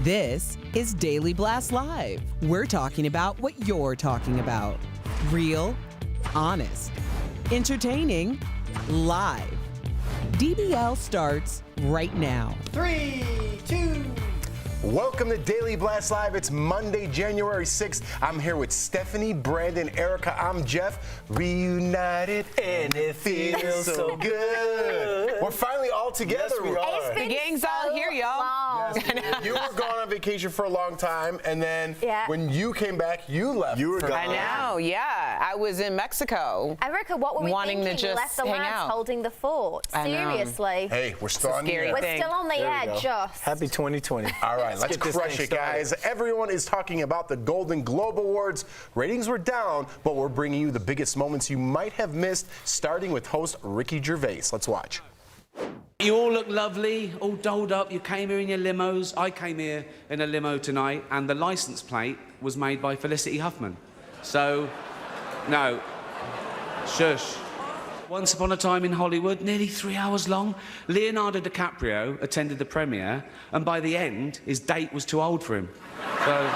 This is Daily Blast Live. We're talking about what you're talking about. Real, honest, entertaining, live. DBL starts right now. 3, 2. Welcome to Daily Blast Live. It's Monday, January 6th. I'm here with Stephanie, Brandon, Erica. I'm Jeff. Reunited, and it feels so good. We're finally all together. Yes, we are. The gang's all here, y'all. Yes, you were gone on vacation for a long time, and then when you came back, you left. You were gone. I know, yeah. I was in Mexico. Erica, what were we wanting thinking? to just Left the hang lads out. holding the fort. I know. Seriously. Hey, we're still on the scary air. We're thing. still on the edge, just. Happy 2020. All right, let's get this crush thing it, guys. Everyone is talking about the Golden Globe Awards. Ratings were down, but we're bringing you the biggest moments you might have missed, starting with host Ricky Gervais. Let's watch. You all look lovely, all dolled up. You came here in your limos. I came here in a limo tonight, and the license plate was made by Felicity Huffman. So, no. Shush. Once upon a time in Hollywood, nearly 3 hours long, Leonardo DiCaprio attended the premiere, and by the end, his date was too old for him. So,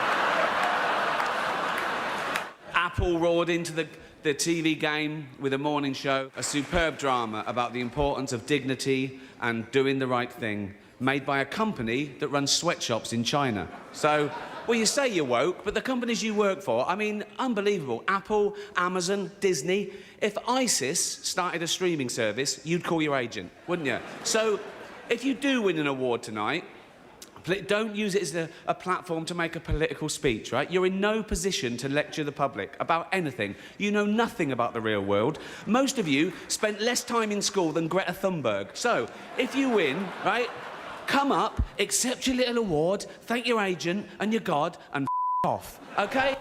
Apple roared into the TV game with a morning show, a superb drama about the importance of dignity and doing the right thing, made by a company that runs sweatshops in China. So, well, you say you're woke, but the companies you work for, I mean, unbelievable. Apple, Amazon, Disney. If ISIS started a streaming service, you'd call your agent, wouldn't you? So, if you do win an award tonight, don't use it as a platform to make a political speech, right? You're in no position to lecture the public about anything. You know nothing about the real world. Most of you spent less time in school than Greta Thunberg. So, if you win, right, come up, accept your little award, thank your agent and your God, and off, okay?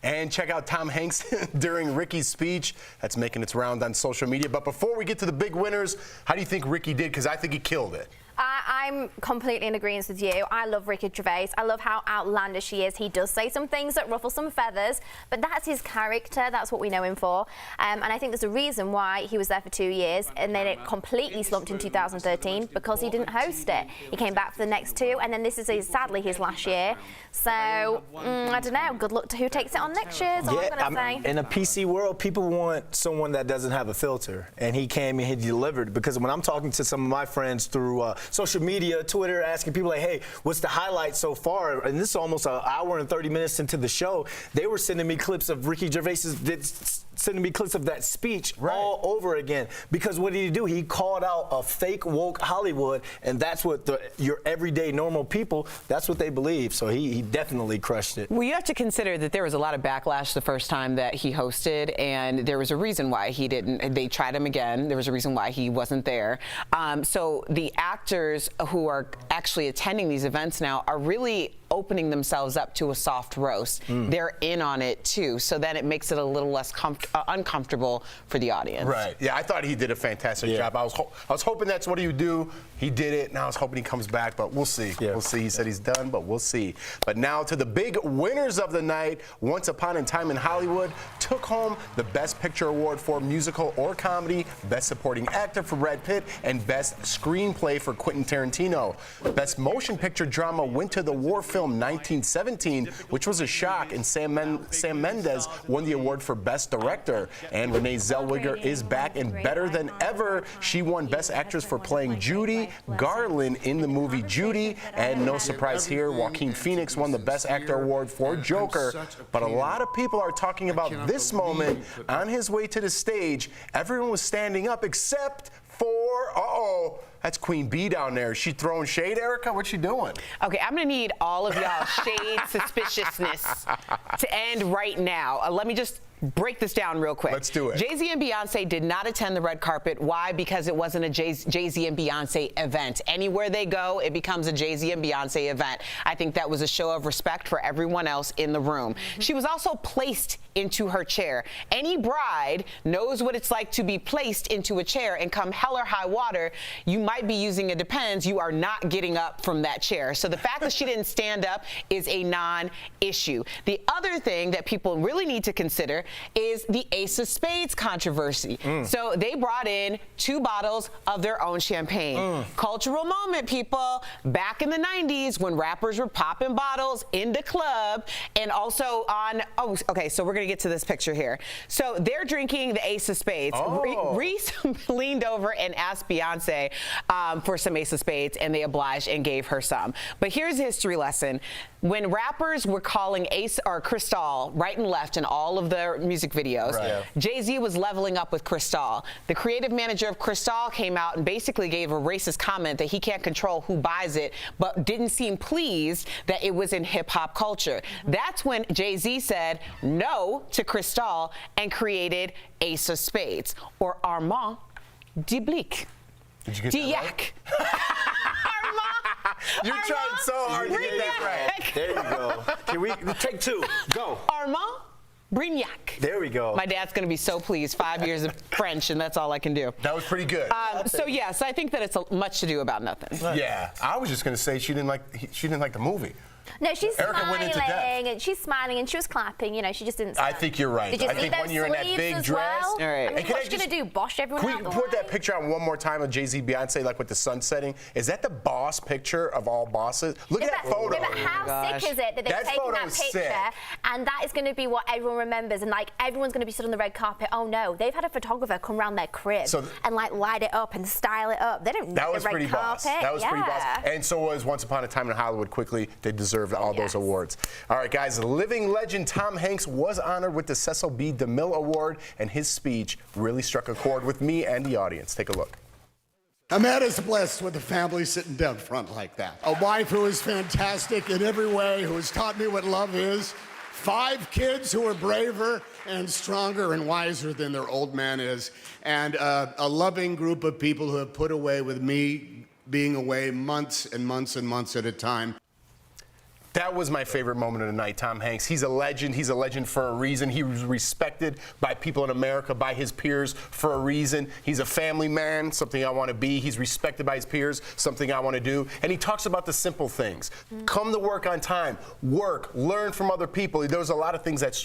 And check out Tom Hanks during Ricky's speech. That's making its round on social media. But before we get to the big winners, how do you think Ricky did? Because I think he killed it. I'm completely in agreement with you. I love Ricky Gervais. I love how outlandish he is. He does say some things that ruffle some feathers, but that's his character. That's what we know him for. And I think there's a reason why he was there for 2 years and then it completely slumped in 2013 because he didn't host it. He came back for the next two, and then this is sadly his last year. So, I don't know. Good luck to who takes it on next year, is all I'm going to say. In a PC world, people want someone that doesn't have a filter, and he came and he delivered. Because when I'm talking to some of my friends through social media, Twitter, asking people like, hey, what's the highlight so far? And this is almost an hour and 30 minutes into the show. They were sending me clips of Ricky Gervais's, sending me clips of that speech all over again. Because what did he do? He called out a fake woke Hollywood, and that's what your everyday normal people, that's what they believe. So he definitely crushed it. Well, you have to consider that there was a lot of backlash the first time that he hosted, and there was a reason why he didn't. They tried him again. There was a reason why he wasn't there. So the actors who are actually attending these events now are really opening themselves up to a soft roast. They're in on it too, so then it makes it a little less uncomfortable for the audience. Right. Yeah, I thought he did a fantastic job. I was hoping that's what he would do. He did it, and I was hoping he comes back, but we'll see. Yeah. We'll see. He said he's done, but we'll see. But now to the big winners of the night. Once Upon a Time in Hollywood took home the Best Picture Award for musical or comedy, Best Supporting Actor for Brad Pitt, and Best Screenplay for Quentin Tarantino. Best Motion Picture Drama went to the war film 1917, which was a shock, and Sam Mendes won the award for Best Director. And Renee Zellweger is back and better than ever. She won Best Actress for playing Judy Garland in the movie Judy. And no surprise here, Joaquin Phoenix won the Best Actor award for Joker. But a lot of people are talking about this moment on his way to the stage. Everyone was standing up except for, that's Queen Bee down there. Is she throwing shade, Erica? What's she doing? Okay, I'm going to need all of y'all's shade suspiciousness to end right now. Let me just break this down real quick. Let's do it. Jay-Z and Beyonce did not attend the red carpet. Why? Because it wasn't a Jay-Z and Beyonce event. Anywhere they go, it becomes a Jay-Z and Beyonce event. I think that was a show of respect for everyone else in the room. She was also placed into her chair. Any bride knows what it's like to be placed into a chair, and come hell or high water, you might be using a Depends, you are not getting up from that chair. So the fact that she didn't stand up is a non-issue. The other thing that people really need to consider is the Ace of Spades controversy. So they brought in 2 bottles of their own champagne. Cultural moment, people. Back in the 90s when rappers were popping bottles in the club and also on, okay, so we're going to get to this picture here. So they're drinking the Ace of Spades. Reese leaned over and asked Beyonce for some Ace of Spades, and they obliged and gave her some. But here's a history lesson. When rappers were calling Ace or Cristal right and left in all of their music videos, Jay-Z was leveling up with Cristal. The creative manager of Cristal came out and basically gave a racist comment that he can't control who buys it, but didn't seem pleased that it was in hip-hop culture. That's when Jay-Z said no to Cristal and created Ace of Spades, or Armand dbltake. Did you get that right? You're trying so hard to get that right. There you go. Can we take 2? Go. Armand Brignac. There we go. My dad's going to be so pleased. 5 years of French, and that's all I can do. That was pretty good. So yes, I think that it's much to do about nothing. Yeah, I was just going to say she didn't like the movie. No, she's Erica went into depth. smiling, and she's smiling, and she was clapping. You know, she just didn't. I think you're right. Did you I see think those when you're in that sleeves big as dress. well? All right. I mean, Can what's I she gonna just- do? Bosh everyone Can out we the put way? that picture on one more time of Jay-Z, Beyonce, like with the sun setting? Is that the boss picture of all bosses? Look at that photo. Yeah, but how sick is it that they've That taken photo that is picture, sick. and that is going to be what everyone remembers, and like everyone's going to be stood on the red carpet. Oh no, they've had a photographer come around their crib and like light it up and style it up. They don't need That was the red pretty boss. carpet. That was pretty boss. Yeah. And so was Once Upon a Time in Hollywood. Quickly, they deserved all those awards. All right, guys, living legend Tom Hanks was honored with the Cecil B. DeMille Award, and his speech really struck a chord with me and the audience. Take a look. A man is blessed with a family sitting down front like that. A wife who is fantastic in every way, who has taught me what love is. 5 kids who are braver and stronger and wiser than their old man is. And a loving group of people who have put away with me being away months and months and months at a time. That was my favorite moment of the night, Tom Hanks. He's a legend. He's a legend for a reason. He was respected by people in America, by his peers for a reason. He's a family man, something I want to be. He's respected by his peers, something I want to do. And he talks about the simple things. Come to work on time, work, learn from other people. There was a lot of things that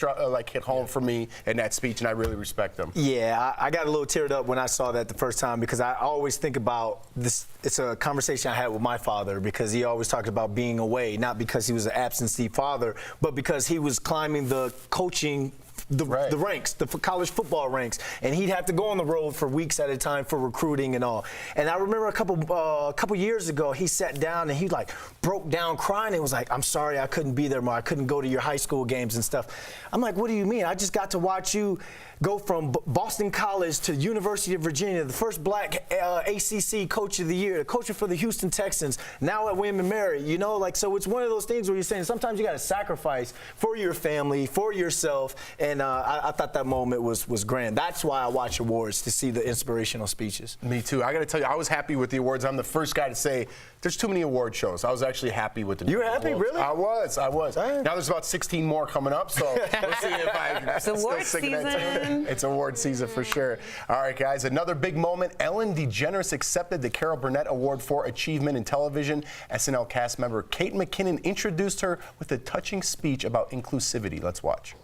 hit home for me in that speech, and I really respect them. Yeah, I got a little teared up when I saw that the first time, because I always think about this. It's a conversation I had with my father, because he always talked about being away, not because he was an absentee father, but because he was climbing the coaching the ranks, the college football ranks, and he'd have to go on the road for weeks at a time for recruiting and all. And I remember a couple years ago, he sat down and he like broke down crying and was like, "I'm sorry I couldn't be there more. I couldn't go to your high school games and stuff." I'm like, "What do you mean? I just got to watch you go from Boston College to University of Virginia, the first black ACC coach of the year, coaching for the Houston Texans, now at William & Mary." You know, like, so it's one of those things where you're saying sometimes you got to sacrifice for your family, for yourself. And I thought that moment was grand. That's why I watch awards, to see the inspirational speeches. Me too. I got to tell you, I was happy with the awards. I'm the first guy to say there's too many award shows. I was actually happy with the You were happy, awards. really? I was. Dang. Now there's about 16 more coming up, so we'll see if I It's award season. It's award season for sure. All right, guys, another big moment. Ellen DeGeneres accepted the Carol Burnett Award for Achievement in Television. SNL cast member Kate McKinnon introduced her with a touching speech about inclusivity. Let's watch.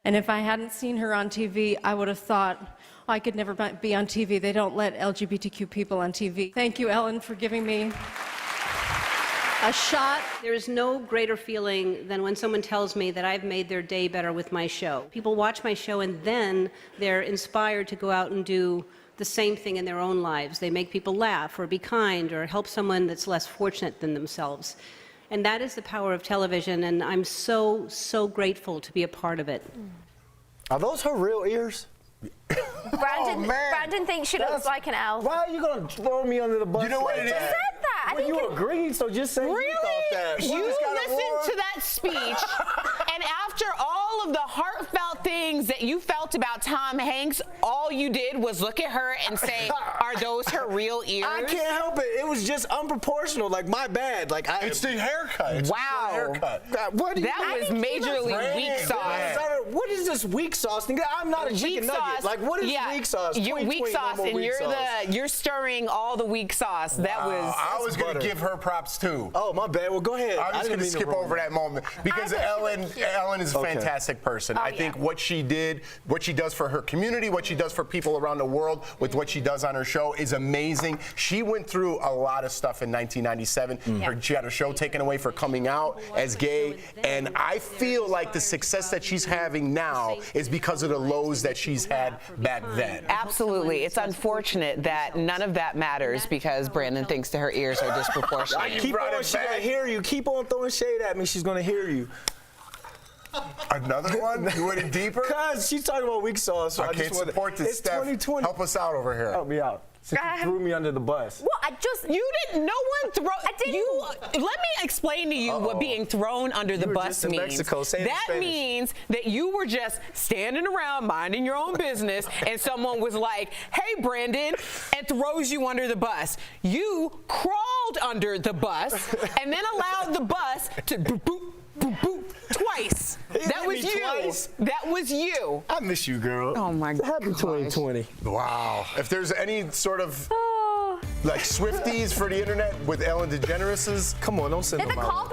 And if I hadn't seen her on TV, I would have thought, I could never be on TV. They don't let LGBTQ people on TV. Thank you, Ellen, for giving me a shot. There is no greater feeling than when someone tells me that I've made their day better with my show. People watch my show and then they're inspired to go out and do the same thing in their own lives. They make people laugh or be kind or help someone that's less fortunate than themselves. And that is the power of television, and I'm so, so grateful to be a part of it. Are those her real ears? Brandon thinks she looks like an elf. Why are you going to throw me under the bus? You know what like it is? that? Said that. I Well, think you agreed, so just say Really? you thought that. You just got an listened award? to that speech, and after all of the heartfelt things that you felt about Tom Hanks, all you did was look at her and say, "Are those her real ears?" I can't help it. It was just unproportional. Like, my bad. Like, It's the haircut. It's Wow. the haircut. What do you That was majorly weak sauce. what is this weak sauce thing? I'm not a chicken nugget. Like, what is weak sauce? You're weak sauce, and you're stirring all the weak sauce. That was. I was going to give her props too. Oh, my bad. Well, go ahead. I'm just going to skip over that moment because Ellen is a fantastic person. I think what she did, what she does for her community, what she does for people around the world with what she does on her show is amazing. She went through a lot of stuff in 1997. She had her show taken away for coming out as gay, and I feel like the success that she's having now is because of the lows that she's had back then. Absolutely. It's unfortunate that none of that matters because Brandon thinks that her ears are disproportionate. Keep on, she's going to hear you. Keep on throwing shade at me. She's going to hear you. Another one? You went in deeper? Because she's talking about weak sauce. So I can't support this, it's Steph. 2020. Help us out over here. Help me out. Since you threw me under the bus. What? You didn't. No one threw. I didn't. Let me explain to you what being thrown under the bus means. Mexico. Say that means that you were just standing around minding your own business, and someone was like, "Hey, Brandon," and throws you under the bus. You crawled under the bus and then allowed the bus to boop boop boop boop twice. That was you. Twice. That was you. I miss you, girl. Oh my God. Happy 2020. Wow. If there's any sort of like Swifties for the internet with Ellen DeGeneres, come on, don't send them out.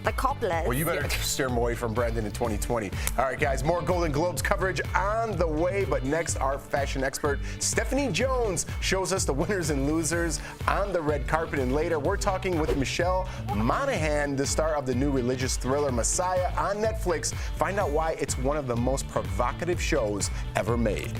The cobblers. Well, you better steer them away from Brandon in 2020. All right, guys, more Golden Globes coverage on the way, but next, our fashion expert, Stephanie Jones, shows us the winners and losers on the red carpet, and later, we're talking with Michelle Monaghan, the star of the new religious thriller Messiah on Netflix. Find out why it's one of the most provocative shows ever made.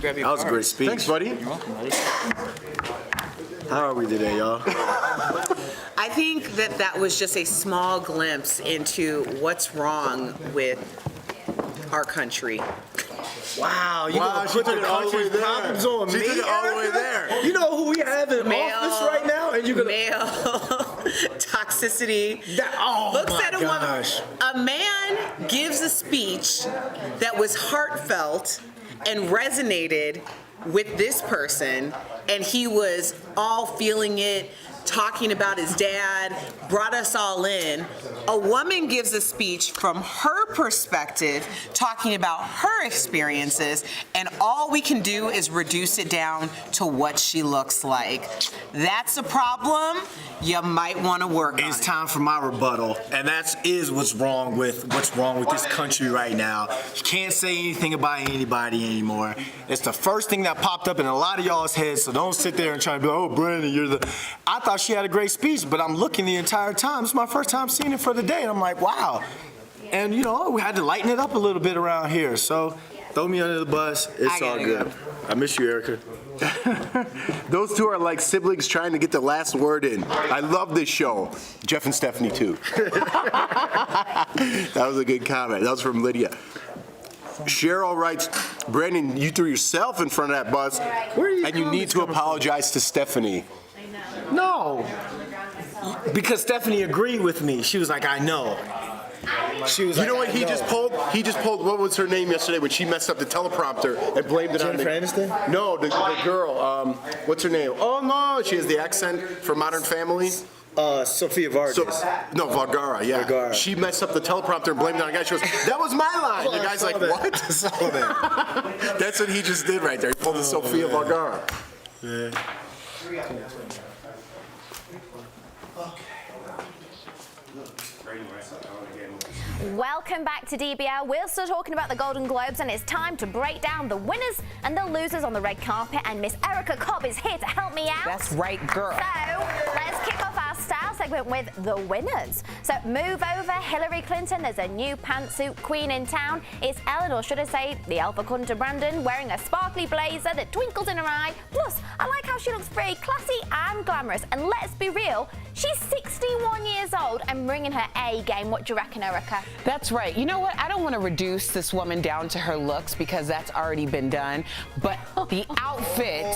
That was a great speech. Thanks, buddy. You're welcome, buddy. How are we today, y'all? I think that was just a small glimpse into what's wrong with our country. Wow, you gonna put the country's problems on me? She took it all the way there. You know who we have in office right now? And you're gonna male toxicity. Looks at a woman. A man gives a speech that was heartfelt and resonated with this person, and he was all feeling it, talking about his dad, brought us all in. A woman gives a speech from her perspective, talking about her experiences, and all we can do is reduce it down to what she looks like. That's a problem you might want to work on. It's time for my rebuttal, and that is what's wrong with this country right now. You can't say anything about anybody anymore. It's the first thing that popped up in a lot of y'all's heads, so don't sit there and try to be like, oh, Brandon, you're the... I thought she had a great speech, but I'm looking the entire time. It's my first time seeing it for the day, and I'm like, wow. And, you know, we had to lighten it up a little bit around here, so throw me under the bus. It's all good. I miss you, Erica. Those two are like siblings trying to get the last word in. I love this show. Jeff and Stephanie, too. That was a good comment. That was from Lydia. Cheryl writes, Brandon, you threw yourself in front of that bus, and you need to apologize to Stephanie. No. Because Stephanie agreed with me. She was like, I know. She was you know what he just pulled? He just pulled, what was her name yesterday when she messed up the teleprompter and blamed it on Jennifer Aniston? No, the girl. What's her name? Oh, no, she has the accent for Modern Family. Sophia Vargas. No, Vergara, yeah. Vergara. She messed up the teleprompter and blamed it on the guy. She goes, that was my line. The guy's like, what? That's what he just did right there. He pulled the Sophia Vergara. Yeah. Welcome back to DBL. We're still talking about the Golden Globes, and it's time to break down the winners and the losers on the red carpet, and Miss Erica Cobb is here to help me out. That's right, girl. So, let's kick off our style segment with the winners. So, move over, Hillary Clinton. There's a new pantsuit queen in town. It's Ellen, or should I say, the alpha cunt to Brandon, wearing a sparkly blazer that twinkles in her eye. Plus, I like how she looks very classy and glamorous. And let's be real, she's 61 years old and bringing her A game. What do you reckon, Erica? That's right. You know what? I don't want to reduce this woman down to her looks because that's already been done. But the outfit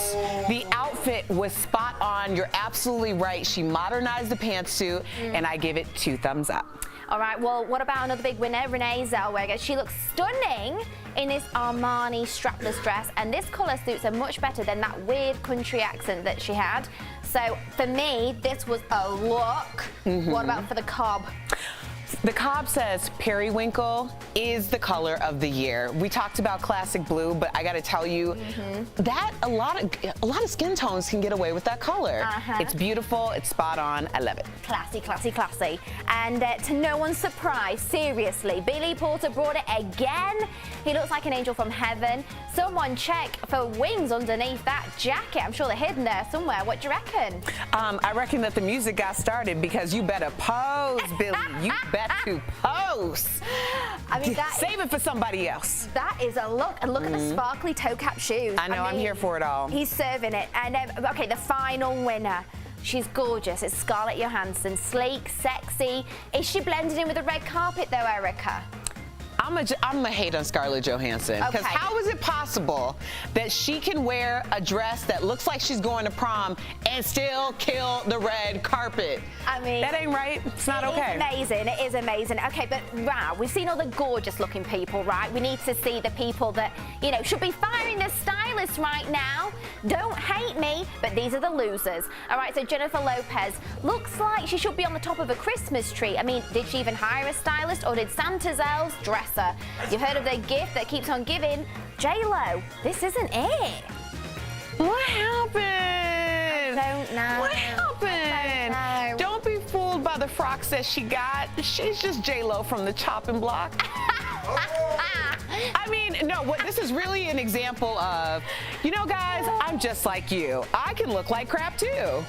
was spot on. You're absolutely right. She modernized the pantsuit, and I give it 2 thumbs up. All right, well, what about another big winner, Renee Zellweger? She looks stunning in this Armani strapless dress, and this colour suits her much better than that weird country accent that she had. So, for me, this was a look. What about for the Cobb? The Cobb says periwinkle is the color of the year. We talked about classic blue, but I got to tell you that a lot of skin tones can get away with that color. It's beautiful. It's spot on. I love it. Classy, classy, classy. And to no one's surprise, seriously, Billy Porter brought it again. He looks like an angel from heaven. Someone check for wings underneath that jacket. I'm sure they're hidden there somewhere. What do you reckon? I reckon that the music got started because you better pose, Billy. You better to pose. I mean, save it for somebody else. That is a look. And look at the sparkly toe cap shoes. I know, I'm here for it all. He's serving it. And okay, the final winner. She's gorgeous. It's Scarlett Johansson. Sleek, sexy. Is she blended in with the red carpet though, Erica? I'm gonna hate on Scarlett Johansson because how is it possible that she can wear a dress that looks like she's going to prom and still kill the red carpet? I mean, that ain't right. It's not okay. It's amazing. It is amazing. Okay, but wow, we've seen all the gorgeous-looking people, right? We need to see the people that should be firing their stylists right now. Don't hate me, but these are the losers. All right, so Jennifer Lopez looks like she should be on the top of a Christmas tree. I mean, did she even hire a stylist, or did Santa's elves dress her? You've heard of the gift that keeps on giving. J-Lo, this isn't it. What happened? I don't know. What happened? Don't be fooled by the frocks that she got. She's just J-Lo from the chopping block. I mean, no, this is really an example of, guys, I'm just like you. I can look like crap too.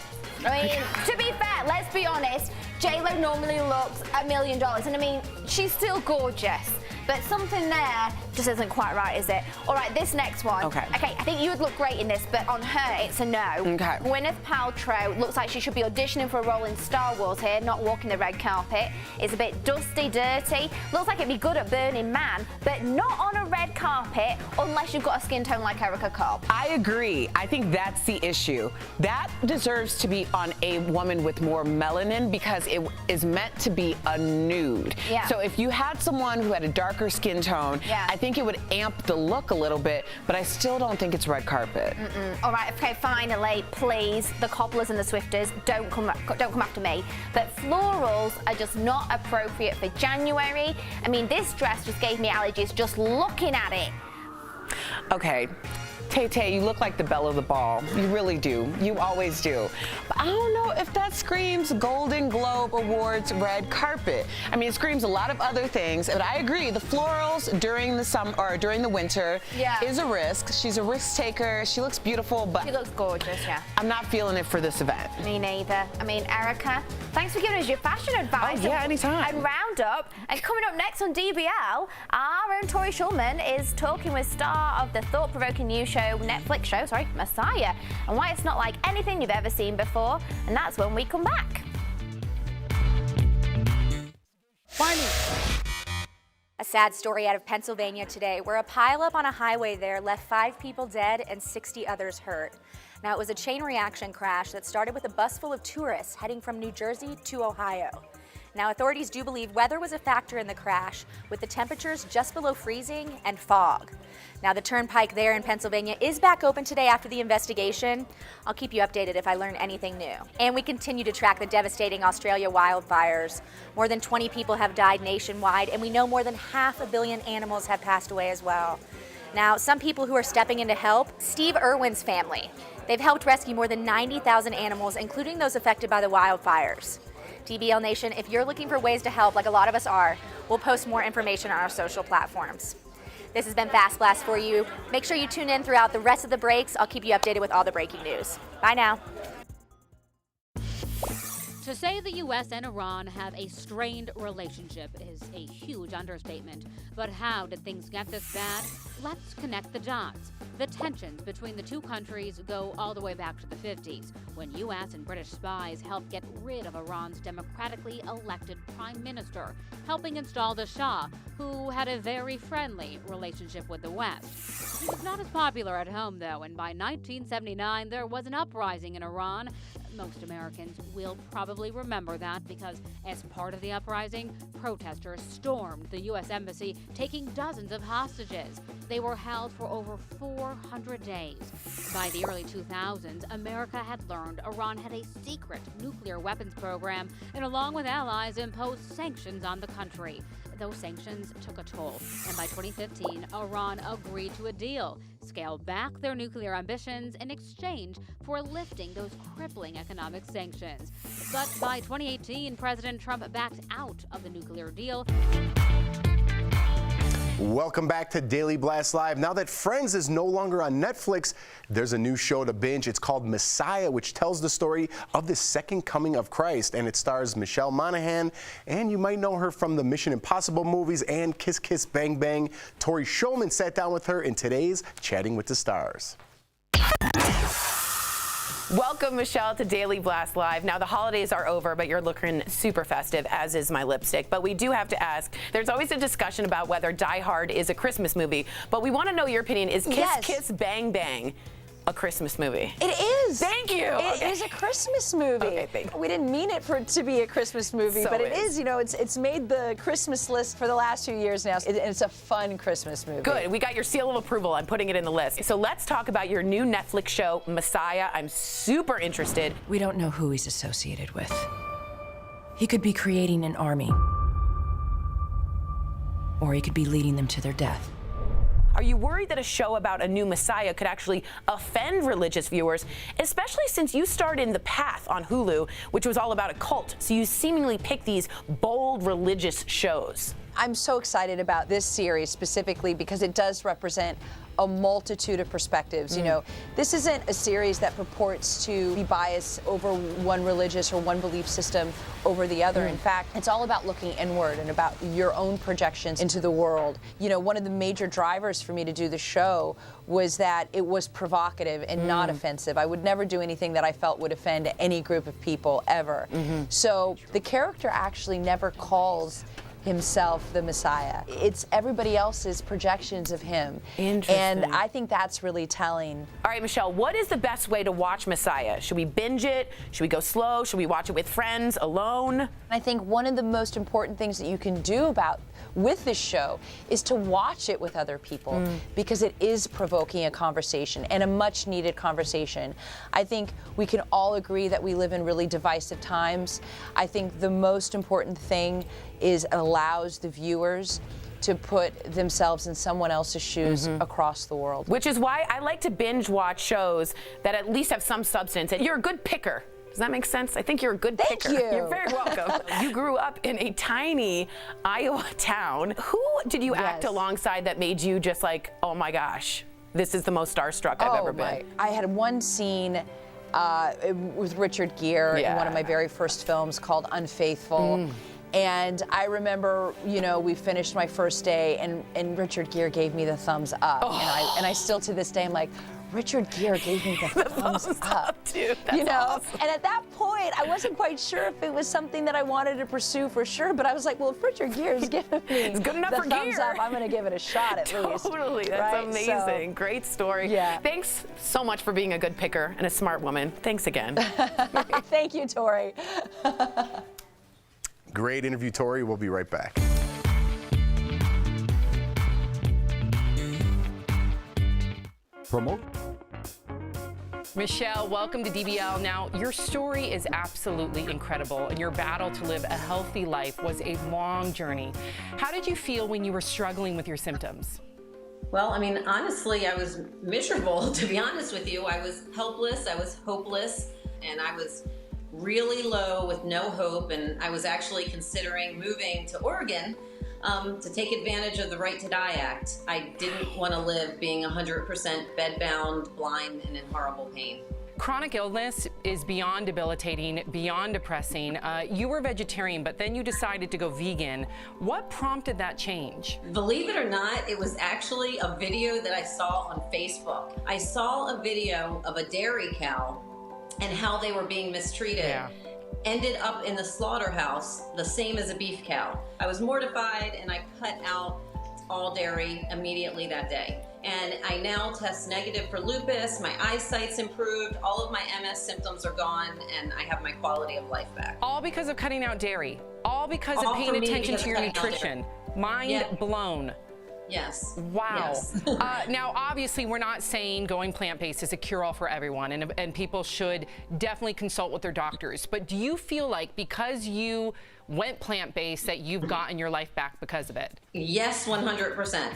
I mean, to be fair, let's be honest, J-Lo normally looks $1 million, and I mean, she's still gorgeous. But something there just isn't quite right, is it? All right, this next one. Okay, I think you would look great in this, but on her, it's a no. Okay. Gwyneth Paltrow looks like she should be auditioning for a role in Star Wars here, not walking the red carpet. It's a bit dusty, dirty. Looks like it'd be good at Burning Man, but not on a red carpet unless you've got a skin tone like Erica Cobb. I agree. I think that's the issue. That deserves to be on a woman with more melanin because it is meant to be a nude. Yeah. So if you had someone who had a darker skin tone, I think it would amp the look a little bit, but I still don't think it's red carpet. All right, okay, finally, please, the cobblers and the Swifters, don't come after me. But florals are just not appropriate for January. I mean, this dress just gave me allergies just looking at it. Okay. Tay-Tay, you look like the belle of the ball. You really do. You always do. But I don't know if that screams Golden Globe Awards red carpet. I mean, it screams a lot of other things, but I agree. The florals during the summer or during the winter is a risk. She's a risk taker. She looks beautiful, but she looks gorgeous, I'm not feeling it for this event. Me neither. I mean, Erica, thanks for giving us your fashion advice. Oh, yeah, anytime. And roundup. And coming up next on DBL, our own Tori Schulman is talking with star of the thought-provoking new Netflix show, Messiah, and why it's not like anything you've ever seen before, and that's when we come back. Finally. A sad story out of Pennsylvania today, where a pileup on a highway there left 5 people dead and 60 others hurt. Now, it was a chain reaction crash that started with a bus full of tourists heading from New Jersey to Ohio. Now, authorities do believe weather was a factor in the crash, with the temperatures just below freezing and fog. Now, the turnpike there in Pennsylvania is back open today after the investigation. I'll keep you updated if I learn anything new. And we continue to track the devastating Australia wildfires. More than 20 people have died nationwide, and we know more than 500 million animals have passed away as well. Now, some people who are stepping in to help, Steve Irwin's family. They've helped rescue more than 90,000 animals, including those affected by the wildfires. DBL Nation, if you're looking for ways to help, like a lot of us are, we'll post more information on our social platforms. This has been Fast Blast for you. Make sure you tune in throughout the rest of the breaks. I'll keep you updated with all the breaking news. Bye now. To say the U.S. and Iran have a strained relationship is a huge understatement. But how did things get this bad? let's connect the dots. The tensions between the two countries go all the way back to the 50s, when U.S. and British spies helped get rid of Iran's democratically elected prime minister, helping install the Shah, who had a very friendly relationship with the West. He was not as popular at home, though, and by 1979 there was an uprising in Iran. Most Americans will probably remember that because, as part of the uprising, protesters stormed the U.S. Embassy, taking dozens of hostages. They were held for over 400 days. By the early 2000s, America had learned Iran had a secret nuclear weapons program and, along with allies, imposed sanctions on the country. Those sanctions took a toll, and by 2015, Iran agreed to a deal, scaled back their nuclear ambitions in exchange for lifting those crippling economic sanctions. But by 2018, President Trump backed out of the nuclear deal. Welcome back to Daily Blast Live. Now that Friends is no longer on Netflix, there's a new show to binge. It's called Messiah, which tells the story of the second coming of Christ, and it stars Michelle Monaghan, and you might know her from the Mission Impossible movies and Kiss Kiss Bang Bang. Tori Shulman sat down with her in today's Chatting with the Stars. Welcome, Michelle, to Daily Blast Live. Now, the holidays are over, but you're looking super festive, as is my lipstick. But we do have to ask, there's always a discussion about whether Die Hard is a Christmas movie, but we want to know your opinion. Is Kiss Kiss Bang Bang a Christmas movie? It is. Thank you. It is a Christmas movie. Okay, thank you. We didn't mean it for it to be a Christmas movie, So but it it is. You know, it's made the Christmas list for the last 2 years now. It's a fun Christmas movie. Good. We got your seal of approval. I'm putting it in the list. So let's talk about your new Netflix show, Messiah. I'm super interested. We don't know who he's associated with. He could be creating an army, or he could be leading them to their death. Are you worried that a show about a new Messiah could actually offend religious viewers, especially since you starred in The Path on Hulu, which was all about a cult? So you seemingly pick these bold religious shows. I'm so excited about this series specifically because it does represent a multitude of perspectives. You know, this isn't a series that purports to be biased over one religious or one belief system over the other. In fact, it's all about looking inward and about your own projections into the world. You know, one of the major drivers for me to do the show was that it was provocative and not offensive. I would never do anything that I felt would offend any group of people ever. So the character actually never calls himself the Messiah. It's everybody else's projections of him. Interesting. And I think that's really telling. All right, Michelle, what is the best way to watch Messiah? Should we binge it? Should we go slow? Should we watch it with friends, alone? I think one of the most important things that you can do with this show is to watch it with other people because it is provoking a conversation and a much needed conversation. I think we can all agree that we live in really divisive times. I think the most important thing is it allows the viewers to put themselves in someone else's shoes across the world. Which is why I like to binge watch shows that at least have some substance. And you're a good picker. Does that make sense? I think you're a good picker. Thank you. You're very welcome. You grew up in a tiny Iowa town. Who did you act alongside that made you just like, oh my gosh, this is the most starstruck I've ever been? I had one scene with Richard Gere in one of my very first films called Unfaithful. And I remember, you know, we finished my first day and Richard Gere gave me the thumbs up. And I still to this day, I'm like, Richard Gere gave me the thumbs up. Dude, that's you know, awesome. and at that point, I wasn't quite sure if it was something that I wanted to pursue for sure, but I was like, well, if Richard Gere is giving me It's good enough the for thumbs Gere. up, I'm going to give it a shot at least. Totally, that's right? amazing. Great story. Yeah. Thanks so much for being a good picker and a smart woman. Thanks again. Thank you, Tori. Great interview, Tori. We'll be right back. Promote. Michelle, welcome to DBL. Now, your story is absolutely incredible, and your battle to live a healthy life was a long journey. How did you feel when you were struggling with your symptoms? Well, I mean, honestly, I was miserable, to be honest with you. I was helpless, I was hopeless, and I was really low with no hope, and I was actually considering moving to Oregon to take advantage of the Right to Die Act. I didn't want to live being 100% bedbound, blind, and in horrible pain. Chronic illness is beyond debilitating, beyond depressing. You were vegetarian, but then you decided to go vegan. What prompted that change? Believe it or not, it was actually a video that I saw on Facebook. I saw a video of a dairy cow and how they were being mistreated. Yeah. Ended up in the slaughterhouse, the same as a beef cow. I was mortified and I cut out all dairy immediately that day. And I now test negative for lupus, my eyesight's improved, all of my MS symptoms are gone, and I have my quality of life back. All because of cutting out dairy. All because All of paying for me attention because to of your cutting out nutrition. dairy. Mind Yeah. blown. Yes. Wow. Yes. Now, obviously, we're not saying going plant-based is a cure-all for everyone, and people should definitely consult with their doctors. But do you feel like because you went plant-based that you've gotten your life back because of it? Yes, 100%.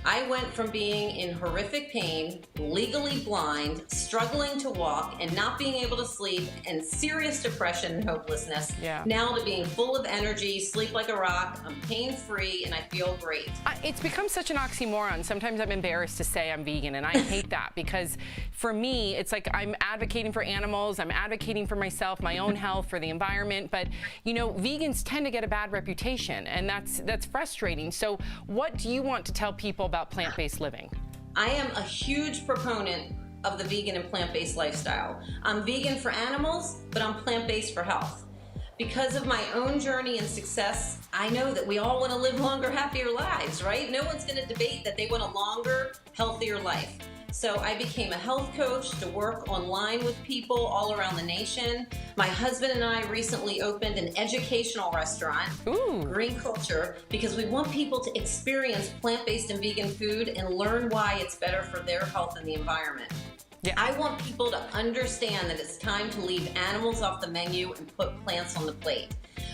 I went from being in horrific pain, legally blind, struggling to walk, and not being able to sleep, and serious depression and hopelessness, now to being full of energy, sleep like a rock, I'm pain-free, and I feel great. It's become such an oxymoron. Sometimes I'm embarrassed to say I'm vegan, and I hate that because for me, it's like I'm advocating for animals, I'm advocating for myself, my own health, for the environment, but you know, vegans tend to get a bad reputation, and that's frustrating. So what do you want to tell people about plant-based living? I am a huge proponent of the vegan and plant-based lifestyle. I'm vegan for animals, but I'm plant-based for health. Because of my own journey and success, I know that we all want to live longer, happier lives, right? No one's going to debate that they want a longer, healthier life. So I became a health coach to work online with people all around the nation. My husband and I recently opened an educational restaurant, Green Culture, because we want people to experience plant-based and vegan food and learn why it's better for their health and the environment. Yeah. I want people to understand that it's time to leave animals off the menu and put plants on the plate.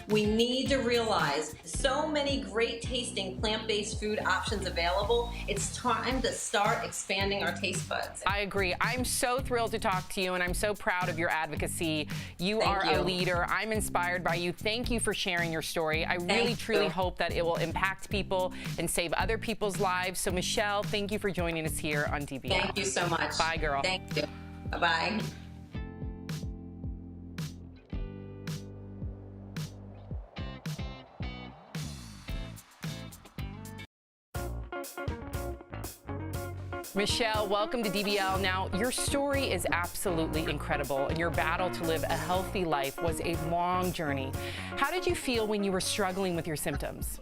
We need to realize so many great tasting plant-based food options available. It's time to start expanding our taste buds. I agree. I'm so thrilled to talk to you, and I'm so proud of your advocacy. You are a leader. I'm inspired by you. Thank you for sharing your story. I really, truly hope that it will impact people and save other people's lives. So, Michelle, thank you for joining us here on DBL. Thank you so much. Bye, girl. Thank you. Bye-bye. Michelle, welcome to DBL. Now, your story is absolutely incredible, and your battle to live a healthy life was a long journey. How did you feel when you were struggling with your symptoms?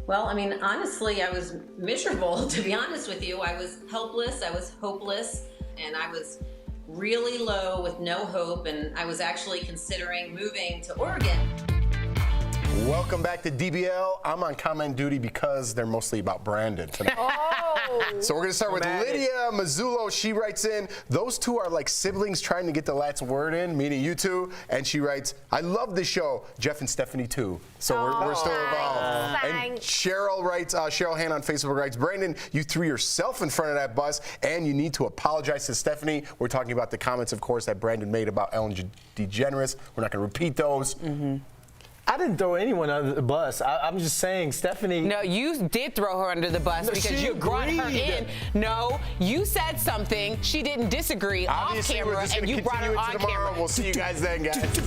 Well, I mean, honestly, I was miserable, to be honest with you. I was helpless, I was hopeless, and I was really low with no hope, and I was actually considering moving to Oregon. Welcome back to DBL. I'm on comment duty because they're mostly about Brandon tonight. So we're going to start with Lydia Mazzullo. She writes in, those two are like siblings trying to get the last word in, meaning you two. And she writes, I love the show. Jeff and Stephanie too. So we're still involved. And Cheryl writes, Cheryl Han on Facebook writes, Brandon, you threw yourself in front of that bus and you need to apologize to Stephanie. We're talking about the comments, of course, that Brandon made about Ellen DeGeneres. We're not going to repeat those. I didn't throw anyone under the bus. I'm just saying, Stephanie. No, you did throw her under the bus because you brought her in. No, you said something. She didn't disagree off camera, and you brought her on camera. We'll see you guys then, guys.